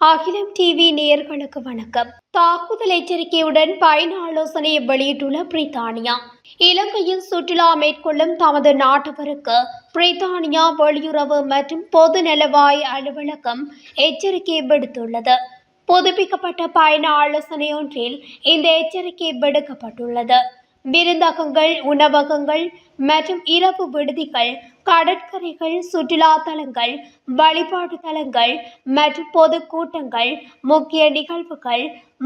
அகிலம் டிவி நேயர்களுக்கு வணக்கம். தாக்குதல் எச்சரிக்கையுடன் பயண ஆலோசனையை வெளியிட்டுள்ள பிரித்தானியா. இலங்கையில் சுற்றுலா மேற்கொள்ளும் தமது நாட்டவருக்கு பிரித்தானியா வெளியுறவு மற்றும் பொது நலவாய அலுவலகம் எச்சரிக்கை விடுத்துள்ளது. புதுப்பிக்கப்பட்ட பயண ஆலோசனை ஒன்றில் இந்த எச்சரிக்கை விடுக்கப்பட்டுள்ளது. விருந்தகங்கள், உணவகங்கள் மற்றும் இரவு விடுதிகள், கடற்கரைகள், சுற்றுலா தலங்கள், வழிபாட்டு தலங்கள் மற்றும் பொது கூட்டங்கள், முக்கிய நிகழ்வுகள்,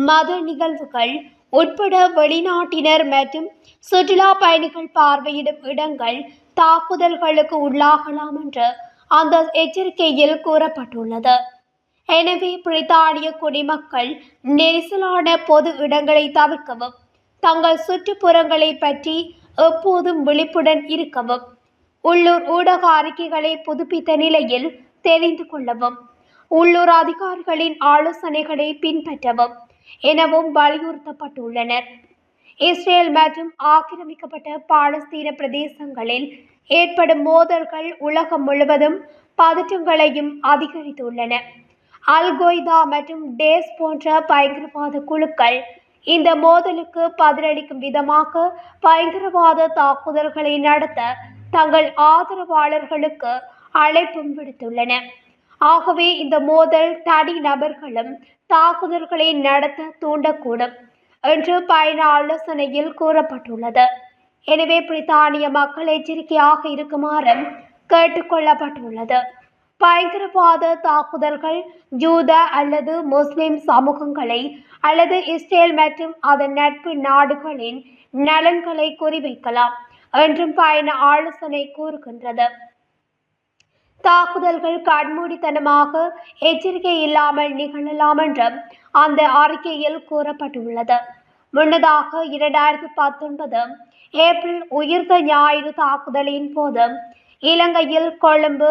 மத நிகழ்வுகள் உட்பட வெளிநாட்டினர் மற்றும் சுற்றுலா பயணிகள் பார்வையிடும் இடங்கள் தாக்குதல்களுக்கு உள்ளாகலாம் என்று அந்த எச்சரிக்கையில் கூறப்பட்டுள்ளது. எனவே பிரித்தானிய குடிமக்கள் நெரிசலான பொது இடங்களை தவிர்க்கவும், தங்கள் சுற்றுப்புறங்களை பற்றி எப்போதும் விழிப்புடன் இருக்கவும், உள்ளூர் ஊடக அறிக்கைகளை புதுப்பித்த நிலையில் தெரிந்து கொள்ளவும், உள்ளூர் அதிகாரிகளின் ஆலோசனைகளை பின்பற்றவும் எனவும் வலியுறுத்தப்பட்டுள்ளனர். இஸ்ரேல் மற்றும் ஆக்கிரமிக்கப்பட்ட பாலஸ்தீன பிரதேசங்களில் ஏற்படும் மோதல்கள் உலகம் முழுவதும் பதற்றங்களையும் அதிகரித்துள்ளன. அல்-கொய்தா மற்றும் டேஸ் போன்ற பயங்கரவாத குழுக்கள் இந்த மோதலுக்கு பதிலளிக்கும் விதமாக பயங்கரவாத தாக்குதல்களை நடத்த தங்கள் ஆதரவாளர்களுக்கு அழைப்பும் விடுத்துள்ளன. ஆகவே இந்த மோதல் தனி நபர்களும் தாக்குதல்களை நடத்த தூண்டக்கூடும் என்று பயண ஆலோசனையில் கூறப்பட்டுள்ளது. எனவே பிரித்தானிய மக்கள் எச்சரிக்கையாக இருக்குமாறும் கேட்டுக்கொள்ளப்பட்டுள்ளது. பயங்கரவாத தாக்குதல்கள் யூத அல்லது முஸ்லிம் சமூகங்களை அல்லது இஸ்ரேல் மற்றும் அதன் நட்பு நாடுகளின் நலன்களை குறிவைக்கலாம் என்றும் பயண ஆலோசனை கூறுகின்றது. தாக்குதல்கள் கண்மூடித்தனமாக எச்சரிக்கை இல்லாமல் நிகழலாம் என்றும் அந்த அறிக்கையில் கூறப்பட்டுள்ளது. முன்னதாக 2019 ஏப்ரல் உயிர்த்த ஞாயிறு தாக்குதலின் போது இலங்கையில் கொழும்பு,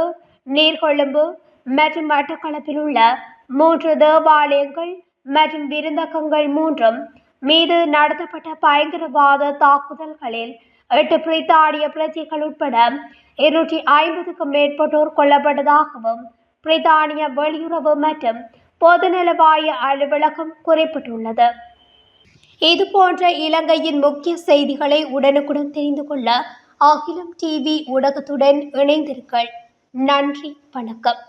நீர்கொழும்பு மற்றும் மட்டக்களப்பில் உள்ள 3 தேவாலயங்கள் மற்றும் விருந்தகங்கள் மீது நடத்தப்பட்ட பயங்கரவாத தாக்குதல்களில் 8 பிரித்தானிய பிரஜைகள் உட்பட 250க்கும் மேற்பட்டோர் கொல்லப்பட்டதாகவும் பிரித்தானிய வெளியுறவு மற்றும் பொதுநலவாய அலுவலகம் குறிப்பிட்டுள்ளது. இதுபோன்ற இலங்கையின் முக்கிய செய்திகளை உடனுக்குடன் தெரிந்து கொள்ள அகிலம் டிவி ஊடகத்துடன் இணைந்திருங்கள். நன்றி, வணக்கம்.